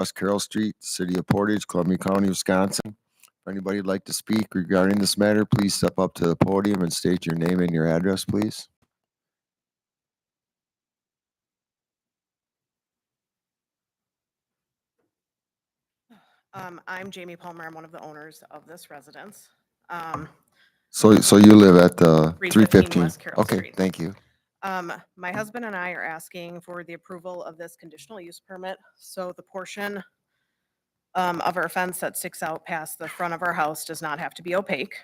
West Carroll Street, City of Portage, Columbia County, Wisconsin. If anybody would like to speak regarding this matter, please step up to the podium and state your name and your address, please. I'm Jamie Palmer. I'm one of the owners of this residence. So you live at the 315? West Carroll Okay, Street. thank you. My husband and I are asking for the approval of this conditional use permit. So the portion of our fence that sticks out past the front of our house does not have to be opaque.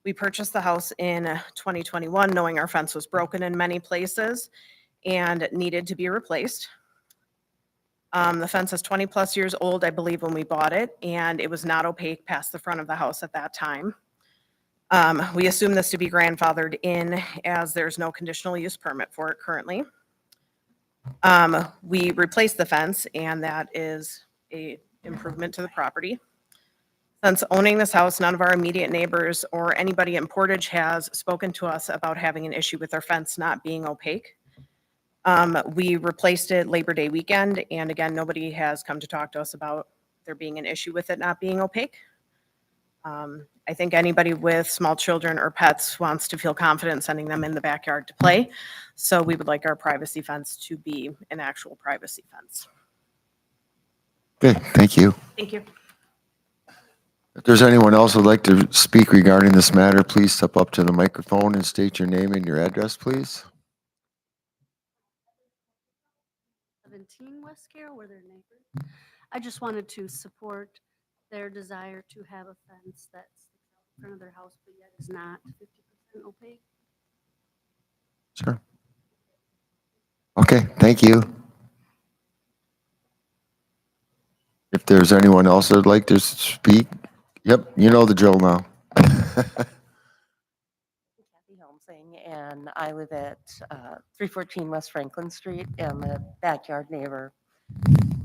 We purchased the house in 2021, knowing our fence was broken in many places and needed to be replaced. The fence is 20 plus years old, I believe, when we bought it, and it was not opaque past the front of the house at that time. We assume this to be grandfathered in as there's no conditional use permit for it currently. We replaced the fence, and that is a improvement to the property. Since owning this house, none of our immediate neighbors or anybody in Portage has spoken to us about having an issue with their fence not being opaque. We replaced it Labor Day weekend, and again, nobody has come to talk to us about there being an issue with it not being opaque. I think anybody with small children or pets wants to feel confident sending them in the backyard to play. So we would like our privacy fence to be an actual privacy fence. Okay, thank you. Thank you. If there's anyone else who'd like to speak regarding this matter, please step up to the microphone and state your name and your address, please. 17 West Carroll, where they're neighbors. I just wanted to support their desire to have a fence that sticks out in front of their house, but yet is not 50% opaque. Sure. Okay, thank you. If there's anyone else that'd like to speak, yep, you know the drill now. Kathy Helmsing, and I live at 314 West Franklin Street. I'm a backyard neighbor.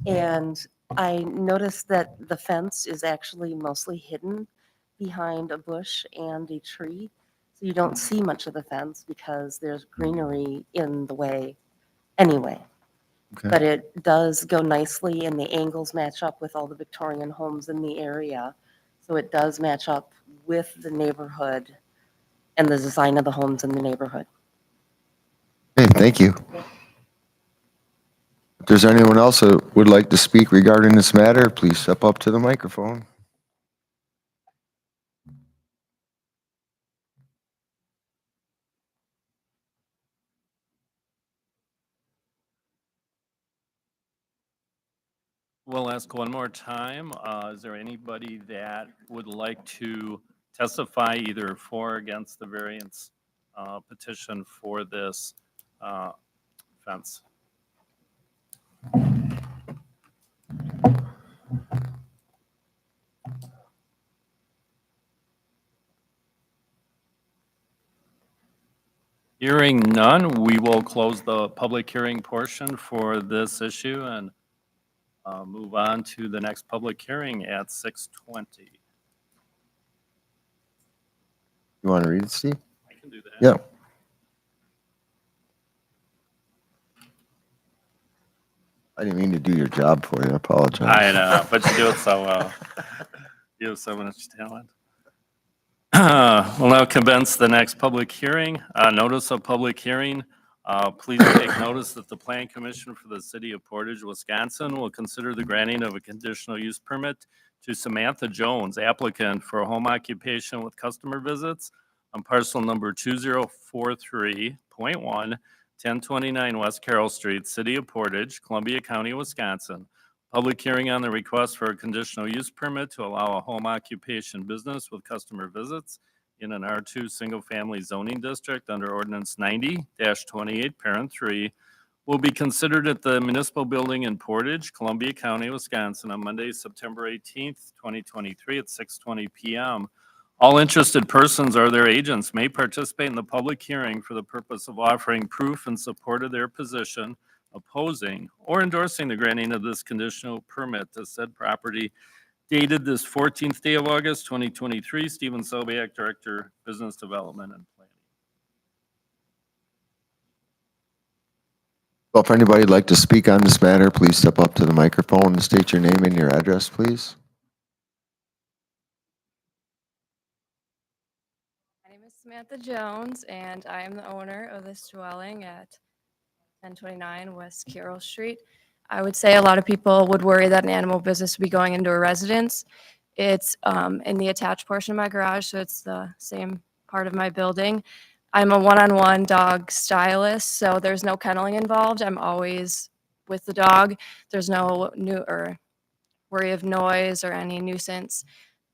And I noticed that the fence is actually mostly hidden behind a bush and a tree. So you don't see much of the fence because there's greenery in the way anyway. Okay. But it does go nicely, and the angles match up with all the Victorian homes in the area. So it does match up with the neighborhood and the design of the homes in the neighborhood. Okay, thank you. If there's anyone else that would like to speak regarding this matter, please step up to the microphone. We'll ask one more time. Is there anybody that would like to testify either for or against the variance petition for this fence? Hearing none, we will close the public hearing portion for this issue and move on to the next public hearing at 6:20. You want to read it, Steve? I can do that. Yeah. I didn't mean to do your job for you. I apologize. I know, but you do it so well. You have so much talent. We'll now commence the next public hearing. Notice of public hearing. Please take notice that the Plan Commission for the City of Portage, Wisconsin will consider the granting of a conditional use permit to Samantha Jones, applicant for a home occupation with customer visits on parcel number 2043.1, 1029 West Carroll Street, City of Portage, Columbia County, Wisconsin. Public hearing on the request for a conditional use permit to allow a home occupation business with customer visits in an R2 single-family zoning district under ordinance 90-28, parent 3, will be considered at the municipal building in Portage, Columbia County, Wisconsin on Monday, September 18th, 2023 at 6:20 p.m. All interested persons or their agents may participate in the public hearing for the purpose of offering proof in support of their position, opposing, or endorsing the granting of this conditional permit to said property dated this 14th day of August, 2023. Stephen Sobiak, Director, Business Development and Planning. Well, if anybody would like to speak on this matter, please step up to the microphone and state your name and your address, please. My name is Samantha Jones, and I am the owner of this dwelling at 1029 West Carroll Street. I would say a lot of people would worry that an animal business would be going into a residence. It's in the attached portion of my garage, so it's the same part of my building. I'm a one-on-one dog stylist, so there's no kenneling involved. I'm always with the dog. There's no new or worry of noise or any nuisance.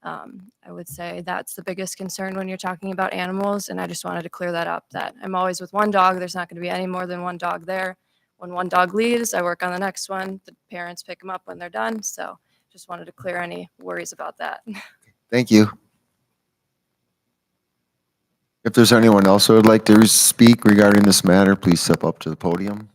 I would say that's the biggest concern when you're talking about animals, and I just wanted to clear that up, that I'm always with one dog. There's not going to be any more than one dog there. When one dog leaves, I work on the next one. The parents pick them up when they're done, so just wanted to clear any worries about that. Thank you. If there's anyone else who would like to speak regarding this matter, please step up to the podium.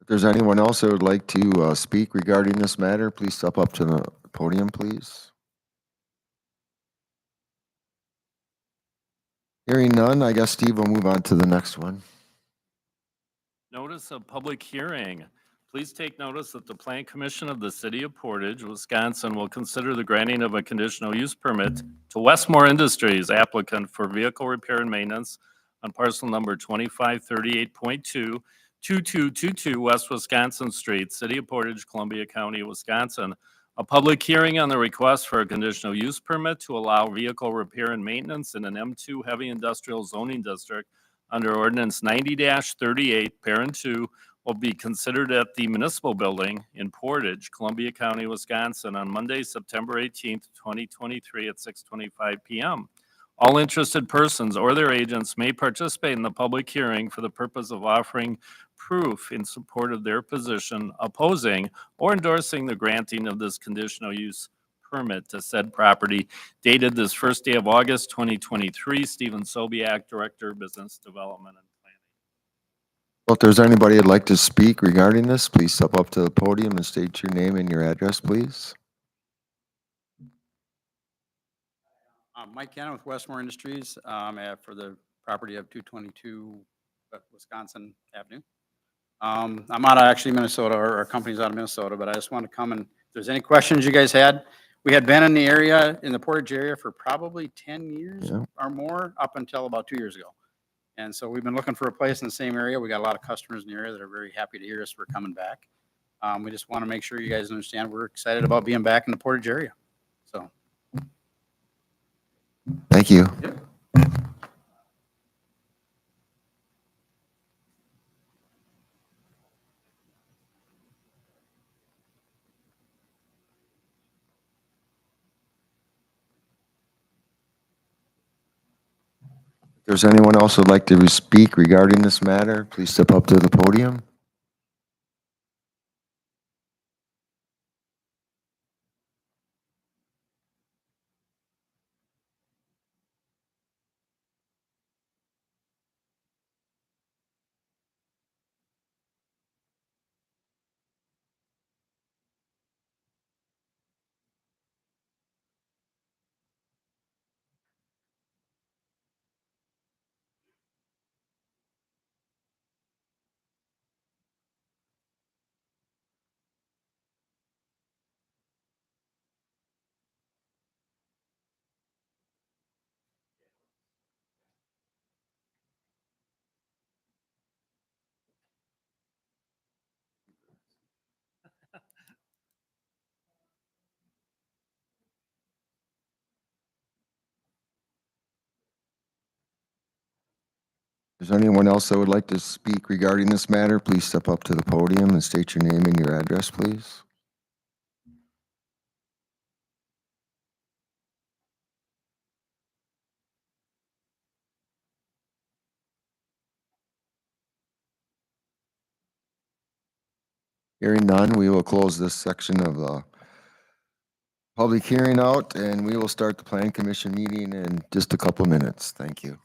If there's anyone else who would like to speak regarding this matter, please step up to the podium, please. Hearing none, I guess Steve will move on to the next one. Notice of public hearing. Please take notice that the Plan Commission of the City of Portage, Wisconsin will consider the granting of a conditional use permit to Westmore Industries applicant for vehicle repair and maintenance on parcel number 2538.2, 2222 West Wisconsin Street, City of Portage, Columbia County, Wisconsin. A public hearing on the request for a conditional use permit to allow vehicle repair and maintenance in an M2 heavy industrial zoning district under ordinance 90-38, parent 2, will be considered at the municipal building in Portage, Columbia County, Wisconsin, on Monday, September 18th, 2023 at 6:25 PM. All interested persons or their agents may participate in the public hearing for the purpose of offering proof in support of their position, opposing or endorsing the granting of this conditional use permit to said property dated this first day of August 2023. Stephen Sobiak, Director of Business Development and Planning. Well, if there's anybody who'd like to speak regarding this, please step up to the podium and state your name and your address, please. Mike Cannon with Westmore Industries for the property of 222 Wisconsin Avenue. I'm out of actually Minnesota, or our company's out of Minnesota, but I just want to come and if there's any questions you guys had. We had been in the area, in the Portage area for probably 10 years Yeah. or more up until about 2 years ago. And so we've been looking for a place in the same area. We got a lot of customers in the area that are very happy to hear us. We're coming back. We just want to make sure you guys understand we're excited about being back in the Portage area. So. Thank you. If there's anyone else who'd like to speak regarding this matter, please step up to the podium. If there's anyone else that would like to speak regarding this matter, please step up to the podium and state your name and your address, please. Hearing none, we will close this section of the public hearing out, and we will start the plan commission meeting in just a couple minutes. Thank you.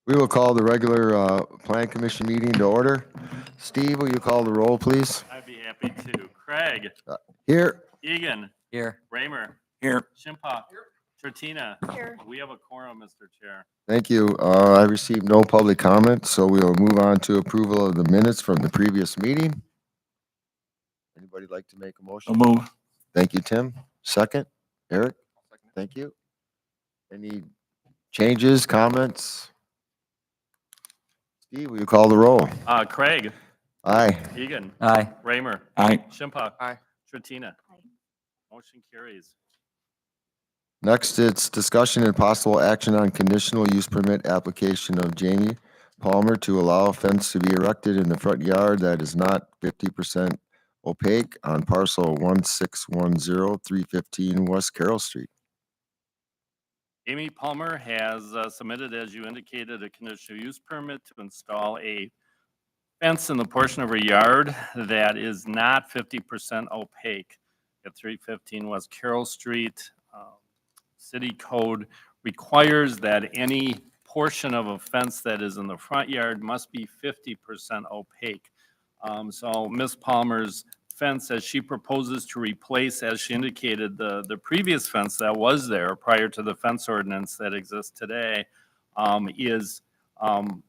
We will call the regular plan commission meeting to order. Steve, will you call the roll, please? I'd be happy to. Craig, Here. Egan, Here. Raymer, Here. Shimpa, Tratina. Here. We have a quorum, Mr. Chair. Thank you. I received no public comment, so we will move on to approval of the minutes from the previous meeting. Anybody like to make a motion? move. Thank you, Tim. Second, Eric? Thank you. Any Changes, comments? Steve, will you call the roll? Craig, Aye. Egan, Aye. Raymer, Aye. Shimpah. Aye. Tratina. Aye. Motion carries. Next, it's discussion and possible action on conditional use permit application of Jamie Palmer to allow a fence to be erected in the front yard that is not 50% opaque on parcel 1610315 West Carroll Street. Amy Palmer has submitted, as you indicated, a conditional use permit to install a fence in the portion of her yard that is not 50% opaque at 315 West Carroll Street. City code requires that any portion of a fence that is in the front yard must be 50% opaque. So Ms. Palmer's fence, as she proposes to replace, as she indicated, the previous fence that was there prior to the fence ordinance that exists today, is 0%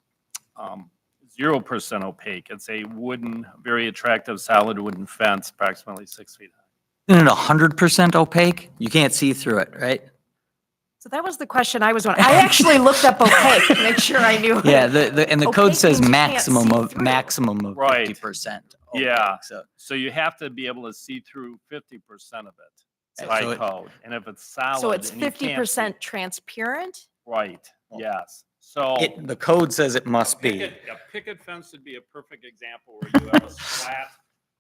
opaque. It's a wooden, very attractive solid wooden fence, approximately 6 feet high. Isn't it 100% opaque? You can't see through it, right? So that was the question I was wondering. I actually looked up opaque to make sure I knew. Yeah, and the code Opaque says means you can't maximum see of, through. maximum of Right. 50%. Yeah. opaque, So, So you have to be able to see through 50% of it So by it- code. And if it's solid. So it's and you can't see- 50% transparent? Right, yes. So. the code says it must be. A picket fence would be a perfect example where you have a slat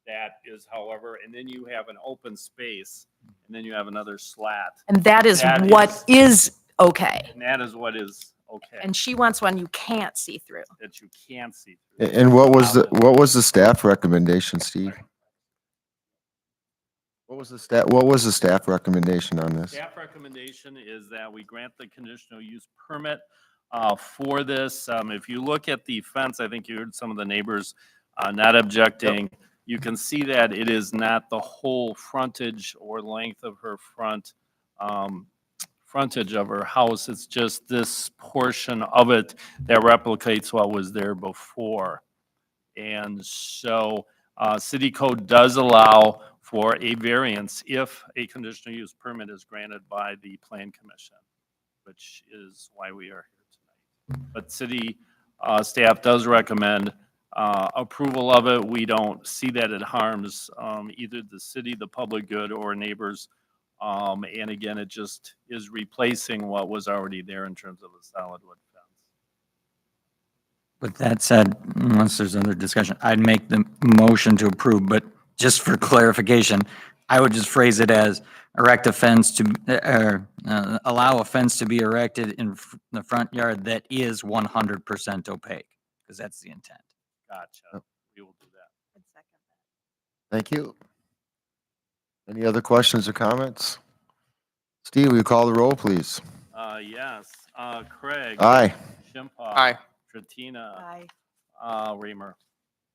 that is, however, and then you have an open space, and then you have another slat. And that is That what is okay. And that is what is okay, And she wants one you can't see through. that you can't see through. And what was the staff recommendation, Steve? What was the staff recommendation on this? Staff recommendation is that we grant the conditional use permit for this. If you look at the fence, I think you heard some of the neighbors not objecting. You can see that it is not the whole frontage or length of her frontage of her house. It's just this portion of it that replicates what was there before. And so city code does allow for a variance if a conditional use permit is granted by the plan commission, which is why we are here tonight. But city staff does recommend approval of it. We don't see that it harms either the city, the public good, or neighbors. And again, it just is replacing what was already there in terms of a solid wood fence. With that said, unless there's other discussion, I'd make the motion to approve, but just for clarification, I would just phrase it as erect a fence to, allow a fence to be erected in the front yard that is 100% opaque, because that's the intent. Gotcha. We will do that. Thank you. Any other questions or comments? Steve, will you call the roll, please? Yes, Craig. Aye. Shimpah. Tratina. Aye. Raymer.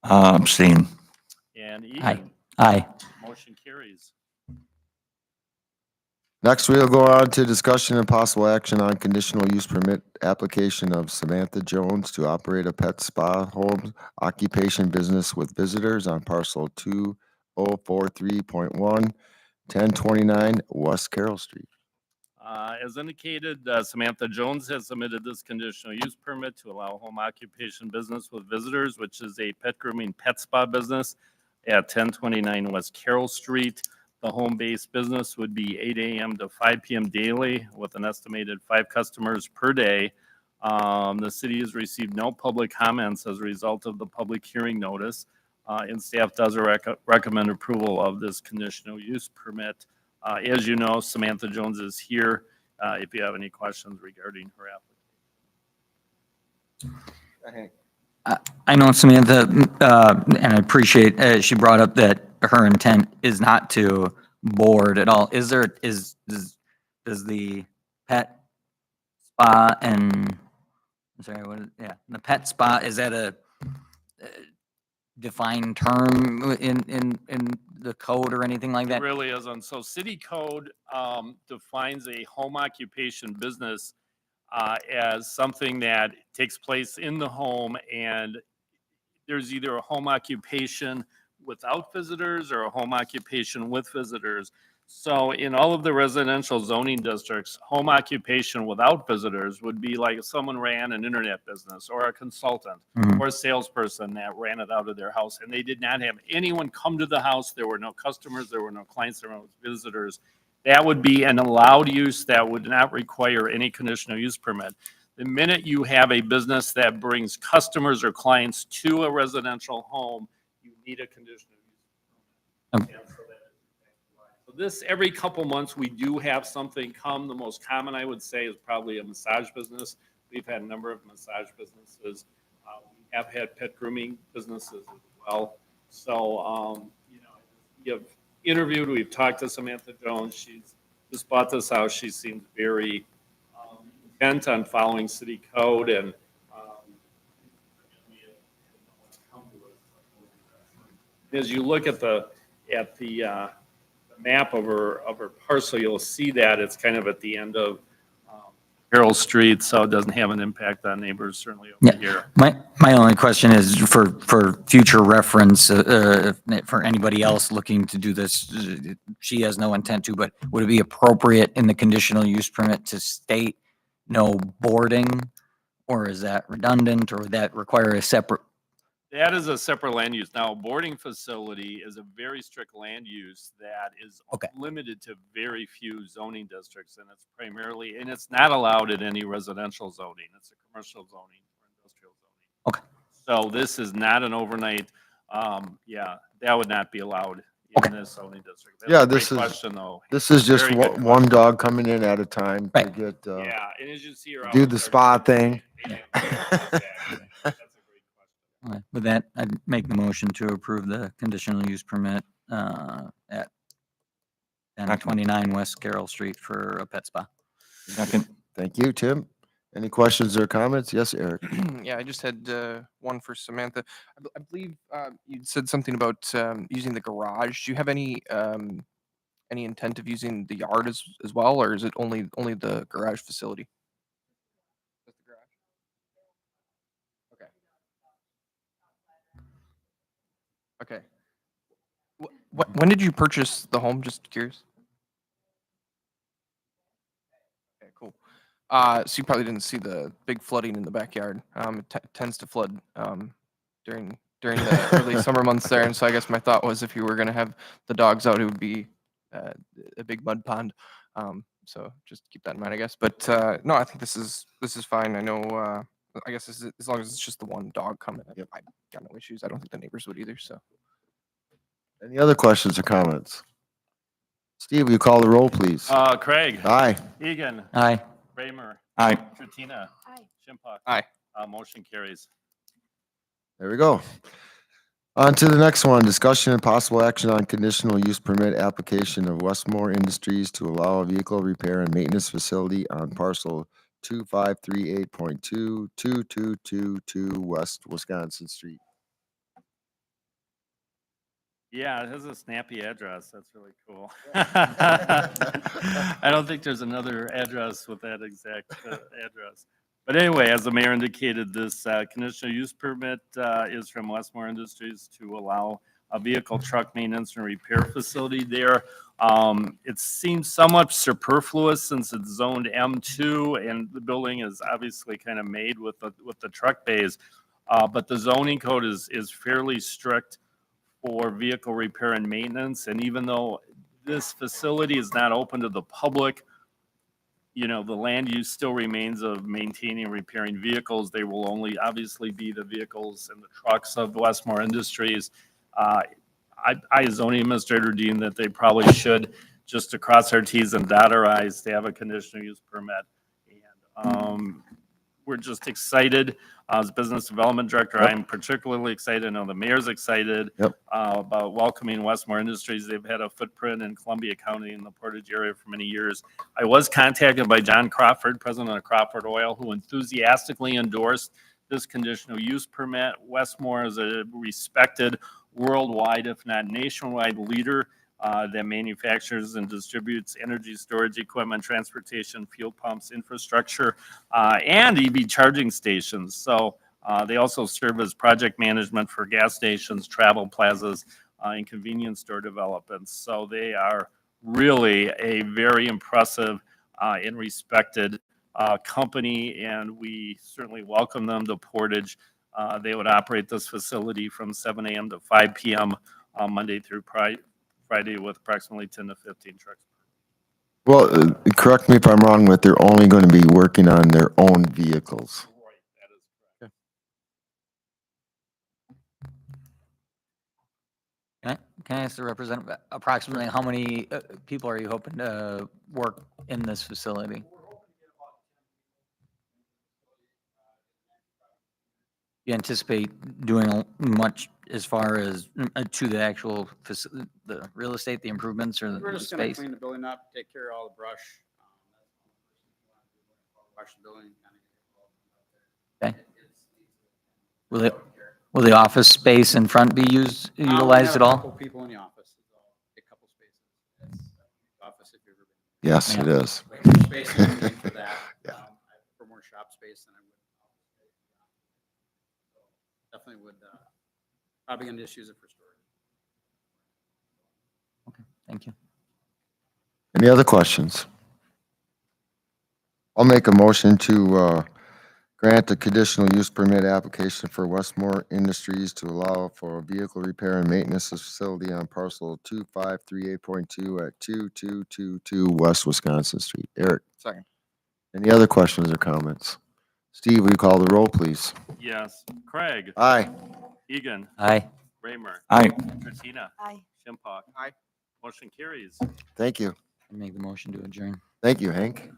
Abstain. And Aye. Egan. Aye. Motion carries. Next, we'll go on to discussion and possible action on conditional use permit application of Samantha Jones to operate a pet spa home occupation business with visitors on parcel 2043.1, 1029 West Carroll Street. As indicated, Samantha Jones has submitted this conditional use permit to allow home occupation business with visitors, which is a pet grooming pet spa business at 1029 West Carroll Street. The home-based business would be 8 a.m. to 5 p.m. daily with an estimated 5 customers per day. The city has received no public comments as a result of the public hearing notice, and staff does recommend approval of this conditional use permit. As you know, Samantha Jones is here if you have any questions regarding her application. I know Samantha, and I appreciate, she brought up that her intent is not to board at all. Does the pet spa and, I'm sorry, the pet spa, is that a defined term in the code or anything like It that? really isn't. So city code defines a home occupation business as something that takes place in the home, and there's either a home occupation without visitors or a home occupation with visitors. So in all of the residential zoning districts, home occupation without visitors would be like if someone ran an internet business or a consultant Mhm. or a salesperson that ran it out of their house and they did not have anyone come to the house. There were no customers, there were no clients, there were no visitors. That would be an allowed use that would not require any conditional use permit. The minute you have a business that brings customers or clients to a residential home, you need a conditional use permit. And so that is exactly why. So this, every couple months, we do have something come. The most common, I would say, is probably a massage business. We've had a number of massage businesses. We have had pet grooming businesses as well. So, we have interviewed, we've talked to Samantha Jones. She's just bought this house. She seems very intent on following city code and as you look at the map of her parcel, you'll see that it's kind of at the end of Carroll Street, so it doesn't have an impact on neighbors certainly over Yeah. here. My only question is for future reference, for anybody else looking to do this, she has no intent to, but would it be appropriate in the conditional use permit to state no boarding? Or is that redundant, or would that require a separate? That is a separate land use. Now, a boarding facility is a very strict land use that is Okay. limited to very few zoning districts, and it's primarily, and it's not allowed in any residential zoning. It's a commercial zoning or industrial zoning. Okay. So this is not an overnight, that would not be allowed Okay. in this zoning district. That's Yeah, a great this is- question, though. This is just Very good one dog coming in at a time to Right. get, Yeah, and as you see. her do hours the are spa typically- thing. Yeah, exactly. That's a great question. With that, I'd make the motion to approve the conditional use permit at 1029 West Carroll Street for a pet spa. Second. Thank you, Tim. Any questions or comments? Yes, Eric. Yeah, I just had one for Samantha. I believe you said something about using the garage. Do you have any intent of using the yard as well, or is it only the garage facility? Just the garage. Okay. Okay. When did you purchase the home? Just curious. Okay, cool. So you probably didn't see the big flooding in the backyard. It tends to flood during the early summer months there, and so I guess my thought was if you were going to have the dogs out, it would be a big mud pond. So just keep that in mind, I guess. But no, I think this is fine. I know. I guess as long as it's just the one dog coming, Yep. I got no issues. I don't think the neighbors would either. So. Any other questions or comments? Steve, will you call the roll, please? Craig, Aye. Egan, Aye. Kramer, Aye. Trettina, Aye. Shimpuck. Aye. Motion carries. There we go. On to the next one, discussion and possible action on conditional use permit application of Westmore Industries to allow a vehicle repair and maintenance facility on parcel 2538.22222 West Wisconsin Street. Yeah, it has a snappy address. That's really cool. I don't think there's another address with that exact address. But anyway, as the mayor indicated, this conditional use permit is from Westmore Industries to allow a vehicle truck maintenance and repair facility there. It seems somewhat superfluous since it's zoned M2 and the building is obviously kind of made with the truck bays. But the zoning code is fairly strict for vehicle repair and maintenance. And even though this facility is not open to the public, the land use still remains of maintaining and repairing vehicles. They will only obviously be the vehicles and the trucks of Westmore Industries. I, as zoning administrator, deem that they probably should, just to cross our Ts and dot our Is, to have a conditional use permit. And we're just excited. As business development director, Yep. I'm particularly excited. I know the mayor's excited Yep. about welcoming Westmore Industries. They've had a footprint in Columbia County in the Portage area for many years. I was contacted by John Crawford, president of Crawford Oil, who enthusiastically endorsed this conditional use permit. Westmore is a respected worldwide, if not nationwide, leader that manufactures and distributes energy storage equipment, transportation, fuel pumps, infrastructure, and EV charging stations. So they also serve as project management for gas stations, travel plazas, and convenience store developments. So they are really a very impressive and respected company, and we certainly welcome them to Portage. They would operate this facility from 7 a.m. to 5 p.m. Monday through Friday with approximately 10 to 15 trucks. Well, correct me if I'm wrong, but they're only going to be working on their own vehicles. Right, that is correct. Can I ask the representative, approximately how many people are you hoping to work in this facility? You anticipate doing much as far as to the actual, the real estate, the improvements or We're the just gonna space? clean the building up, take care of all the brush. Wash the building. Okay. Will the office space in front be utilized at A all? couple people in the office, a couple spaces. That's office if you've ever been. Yes, Yeah. it is. Like, more space than we need for that. Yeah. I prefer more shop space than I would. Definitely would, probably gonna just use it for storage. Thank you. Any other questions? I'll make a motion to grant the conditional use permit application for Westmore Industries to allow for a vehicle repair and maintenance facility on parcel 2538.2 at 2222 West Wisconsin Street. Eric, Second. any other questions or comments? Steve, will you call the roll, please? Yes. Craig. Aye. Egan. Aye. Raymer. Aye. Katrina. Aye. Shimpok. Aye. Motion carries. Thank you. Make the motion to adjourn. Thank you, Hank.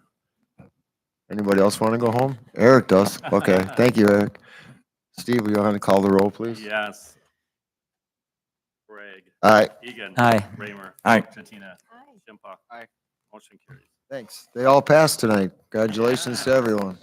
Anybody else want to go home? Eric does. Okay, thank you, Eric. Steve, will you want to call the roll, please? Yes. Craig. Aye. Egan. Aye. Raymer. Aye. Katrina. Aye. Shimpok. Aye. Motion carries. Thanks. They all passed tonight. Congratulations to everyone.